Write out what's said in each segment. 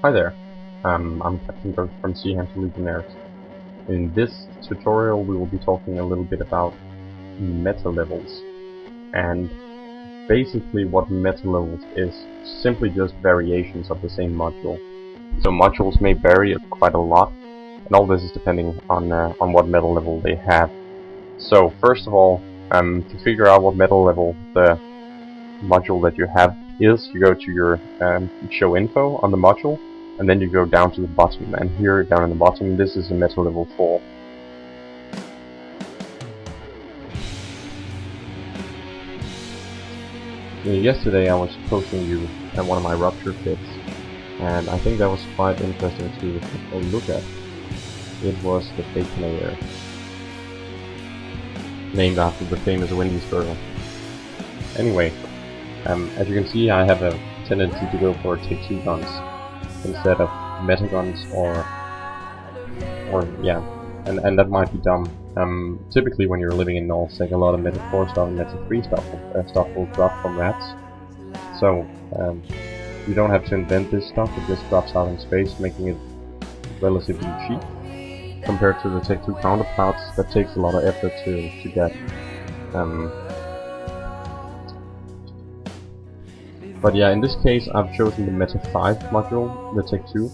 Hi there, I'm Captain Ghost from Sea Hunter Legionnaires. In this tutorial we will be talking a little bit about meta levels, and basically what meta levels is simply just variations of the same module. So modules may vary quite a lot, and all this is depending on what meta level they have. So first of all, to figure out what meta level the module that you have is, you go to your show info on the module, and then you go down to the bottom, and here down in the bottom this is a meta level 4. Yesterday I was posting you one of my rupture kits, and I think that was quite interesting to look at. It was the Baconator, named after the famous Wendy's burger. Anyway, as you can see, I have a tendency to go for Take 2 guns instead of meta guns, or yeah, and that might be dumb. Typically when you're living in nullsec, a lot of meta 4 stuff and meta 3 stuff will drop from rats. So you don't have to invent this stuff, it just drops out in space, making it relatively cheap compared to the Take 2 counterparts that takes a lot of effort to get. But yeah, in this case I've chosen the Meta 5 module, the Take 2.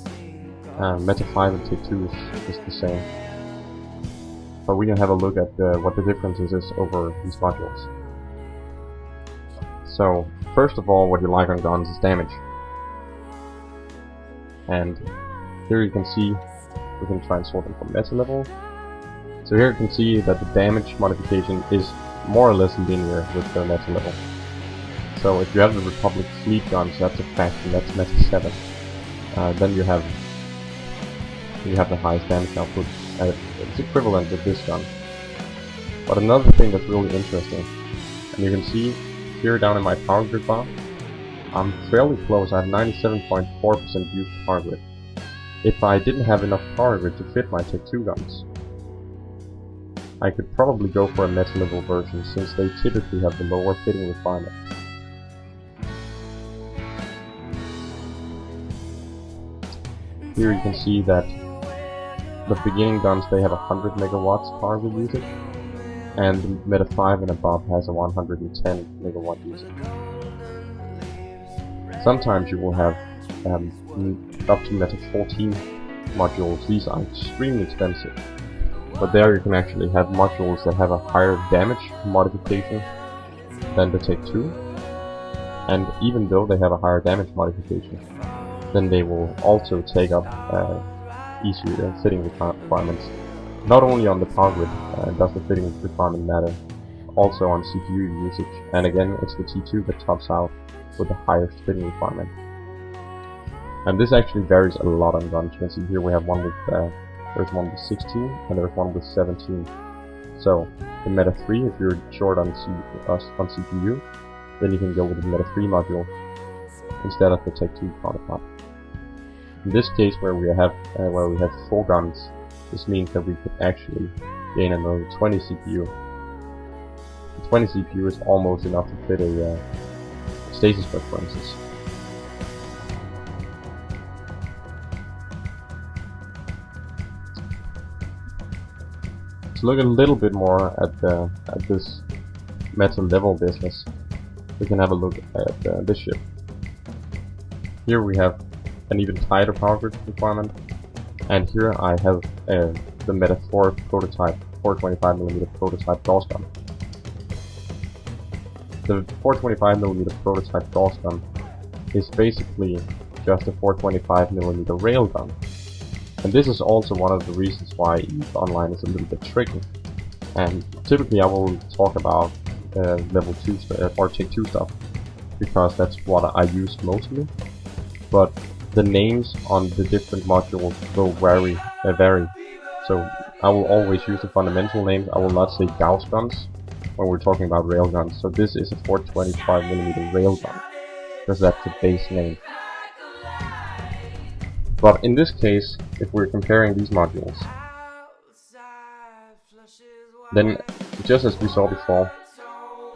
Meta 5 and Take 2 is the same. But we can have a look at what the differences is over these modules. So, first of all, what you like on guns is damage. And here you can see, we can try and sort them from meta level. So here you can see that the damage modification is more or less linear with the meta level. So if you have the Republic fleet guns, that's a faction, that's meta 7. Then you have the highest damage output. It's equivalent with this gun. But another thing that's really interesting, and you can see here down in my power grid bar, I'm fairly close. I have 97.4% used power grid. If I didn't have enough power grid to fit my Take 2 guns, I could probably go for a meta level version, since they typically have the lower fitting requirement. Here you can see that the beginning guns, they have 100 megawatts power grid usage, and the Meta 5 and above has a 110 megawatt usage. Sometimes you will have up to Meta 14 modules. These are extremely expensive, but there you can actually have modules that have a higher damage modification than the Take 2, and even though they have a higher damage modification, then they will also take up easier fitting requirements. Not only on the power grid does the fitting requirement matter, also on CPU usage, and again it's the T2 that tops out with the highest fitting requirement. And this actually varies a lot on guns. You can see here we have one with there's one with 16 and there's one with 17. So the Meta 3, if you're short on CPU, then you can go with the Meta 3 module instead of the Take 2 counterpart. In this case, where we have 4 guns, this means that we could actually gain another 20 CPU. The 20 CPU is almost enough to fit a stasis bus, for instance. To look a little bit more at this meta level business, we can have a look at this ship. Here we have an even tighter power grid requirement, and here I have the Meta 4 prototype, 425mm prototype Gauss gun. The 425mm prototype Gauss gun is basically just a 425mm railgun, and this is also one of the reasons why EVE Online is a little bit tricky. And typically I will talk about level 2 or Take 2 stuff, because that's what I use mostly, but the names on the different modules will vary. So I will always use the fundamental names. I will not say Gauss guns when we're talking about railguns. So this is a 425mm railgun, because that's the base name. But in this case, if we're comparing these modules, then just as we saw before,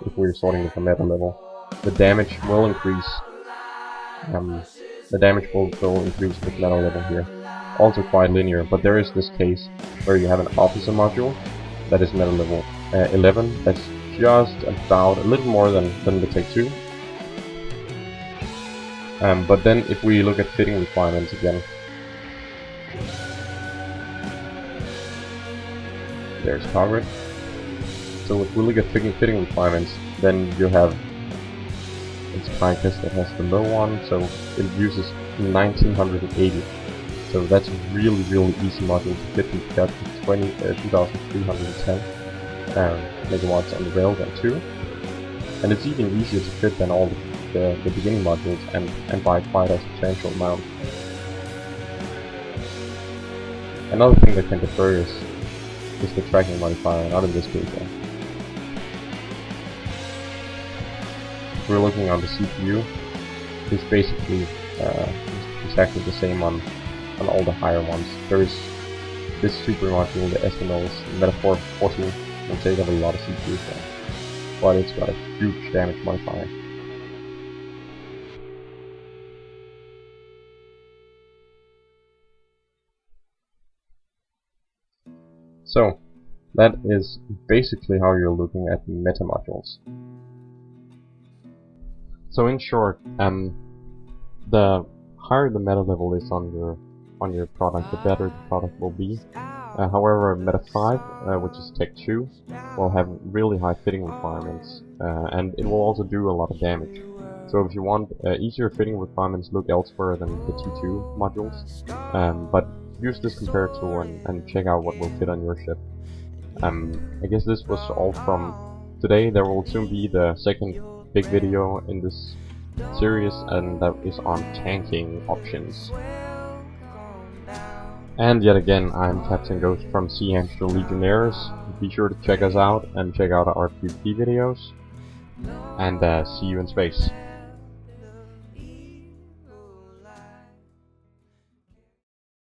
if we're sorting it from meta level, the damage will increase the damage will increase with metal level here. Also quite linear, but there is this case where you have an officer module that is metal level 11, that's just about a little more than the Tech 2. But then if we look at fitting requirements again, there's target. So if we look at fitting requirements, then you have it's Picus that has the low one, so it uses 1980. So that's a really easy module to fit compared to 2310 megawatts on the Railgun 2. And it's even easier to fit than all the beginning modules and by quite a substantial amount. Another thing that can differ is the tracking modifier, not in this case though. If we're looking on the CPU, it's basically exactly the same on all the higher ones. There is this super module, the Eskimos, Metaphor 14, will take up a lot of CPU there, but it's got a huge damage modifier. So, that is basically how you're looking at meta modules. So in short, the higher the meta level is on your product, the better the product will be. However, Meta 5, which is Tech 2, will have really high fitting requirements, and it will also do a lot of damage. So if you want easier fitting requirements, look elsewhere than the T2 modules, but use this compare tool and check out what will fit on your ship. I guess this was all from today. There will soon be the second big video in this series, and that is on tanking options. And yet again, I'm Captain Ghost from Sea Angel Legionnaires. Be sure to check us out and check out our PvP videos. And see you in space.